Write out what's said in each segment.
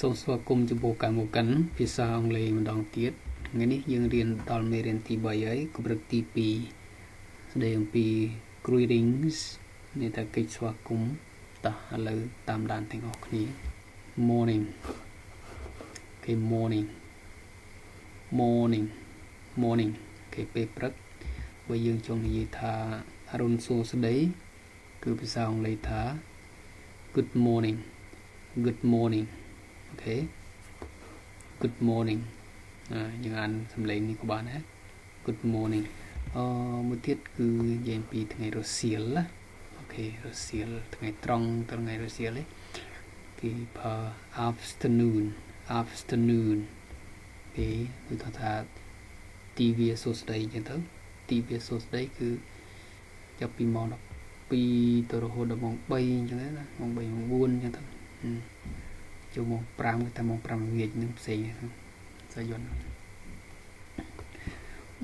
សូមស្វាគមន៍ចំពោះកម្មវិធីភាសាអង់គ្លេសម្ដងទៀតថ្ងៃនេះយើងរៀនដល់មេរៀនទី3ហើយកម្រិតទី2ស្ដីអំពី greetings នេះតែកិច្ចស្វាគមន៍តោះឥឡូវតាមដានទាំងអស់គ្នា morning គេ morning គេពេលព្រឹកបើយើងចង់និយាយថាអរុនសួស្ដីគឺភាសាអង់គ្លេសថា good morning okay good morning យើងអានសំឡេងនេះក៏បានដែរ good morning មួយទៀតគឺនិយាយពីថ្ងៃរសៀលណាអូខេរសៀលថ្ងៃត្រង់ទៅថ្ងៃរសៀលគេប្រើ afternoon គេគឺថាទីវាសួស្ដីអញ្ចឹងទៅទីវាសួស្ដីគឺចាប់ពីម៉ោង12ទៅរហូតដល់ម៉ោង3អញ្ចឹងណាម៉ោង3ម៉ោង4អញ្ចឹងទៅចូលម៉ោង5តែម៉ោង5ល្ងាចនឹងផ្សេងសាយន្ត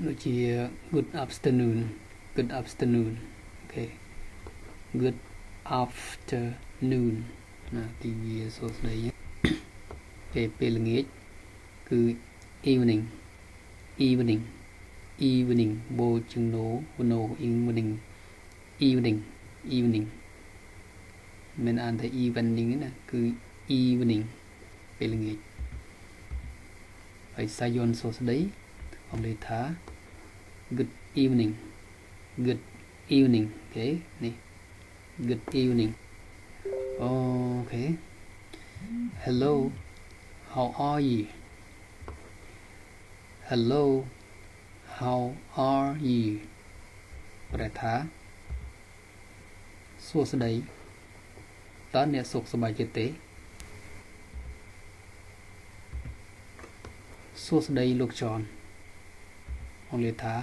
ដូចជា good afternoon អូខេ good afternoon ណាទីវាសួស្ដីពេលល្ងាចគឺ evening បូជាង no evening មិនអានតែ evening ណាគឺ evening ពេលល្ងាចហើយសាយន្តសួស្ដីអង់គ្លេសថា good evening អូខេនេះ good evening អូខេ hello how are you ប្រែថាសួស្ដីតើអ្នកសុខសប្បាយចិត្តទេសួស្ដីលោក John អង់គ្លេសថា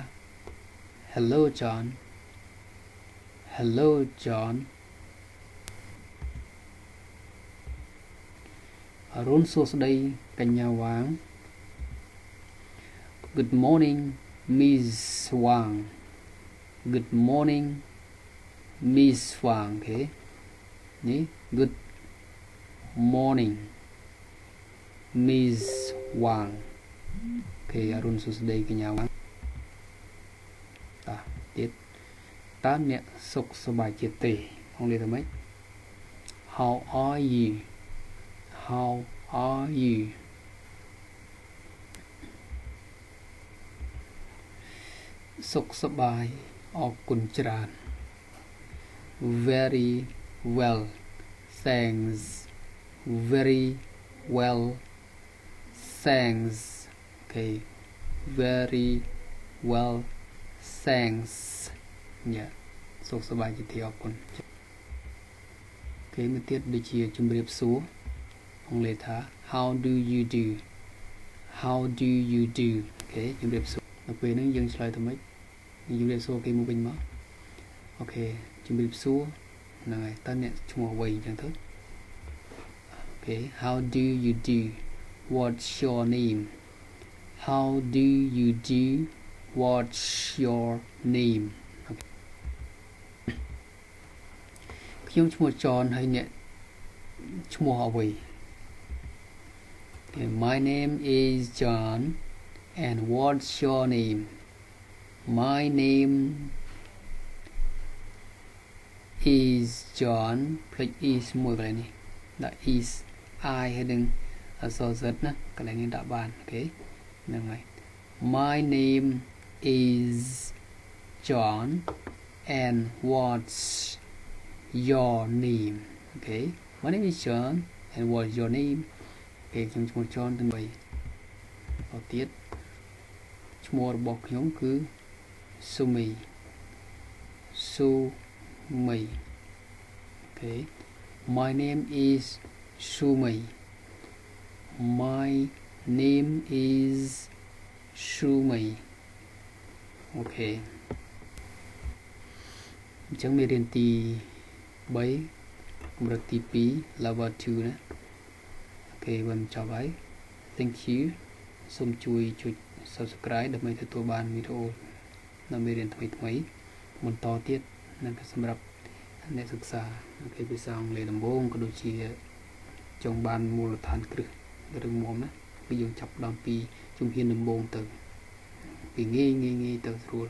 hello John អរុនសួស្ដីកញ្ញាវាង good morning Miss Wang អូខេនេះ good morning Miss Wang អូខេអរុនសួស្ដីកញ្ញាវាងទៀតតើអ្នកសុខសប្បាយចិត្តទេអង់គ្លេសថាម៉េច how are you សុខសប្បាយអរគុណច្រើន very well thanks okay very well thanks សុខសប្បាយជាទីអរគុណគេមួយទៀតដូចជាជំរាបសួរអង់គ្លេសថា how do you do អូខេជំរាបសួរដល់ពេលហ្នឹងយើងឆ្លើយទៅម៉េចជំរាបសួរគេមកវិញមកអូខេជំរាបសួរហ្នឹងហើយតើអ្នកឈ្មោះអ្វីអញ្ចឹងទៅអូខេ how do you do what's your name ខ្ញុំឈ្មោះ John ហើយអ្នកឈ្មោះអ្វី My name is John and what's your name My name is John plus is មួយកន្លែងនេះដាក់ is I ហើយនឹងអក្សរ Z ណាកន្លែងនេះដាក់បានអូខេហ្នឹងហើយ My name is John and what's your name okay My name is John and what's your name គេខ្ញុំឈ្មោះ John ទាំង3អត់ទៀតឈ្មោះរបស់ខ្ញុំគឺស៊ូមីអូខេ My name is ស៊ូមី អូខេអញ្ចឹងមេរៀនទី3កម្រិតទី2 level 2ណាអូខេបានចប់ហើយ Thank you សូមជួយចុច Subscribe ដើម្បីទទួលបានវីដេអូនៅមេរៀនថ្មីបន្តទៀតនិងសម្រាប់អ្នកសិក្សាភាសាអង់គ្លេសដំបូងក៏ដូចជាចង់បានមូលដ្ឋានគ្រឹះ រឹងមាំណាគឺយើងចាប់ផ្ដើមពីជំហានដំបូងទៅពីងាយទៅស្រួល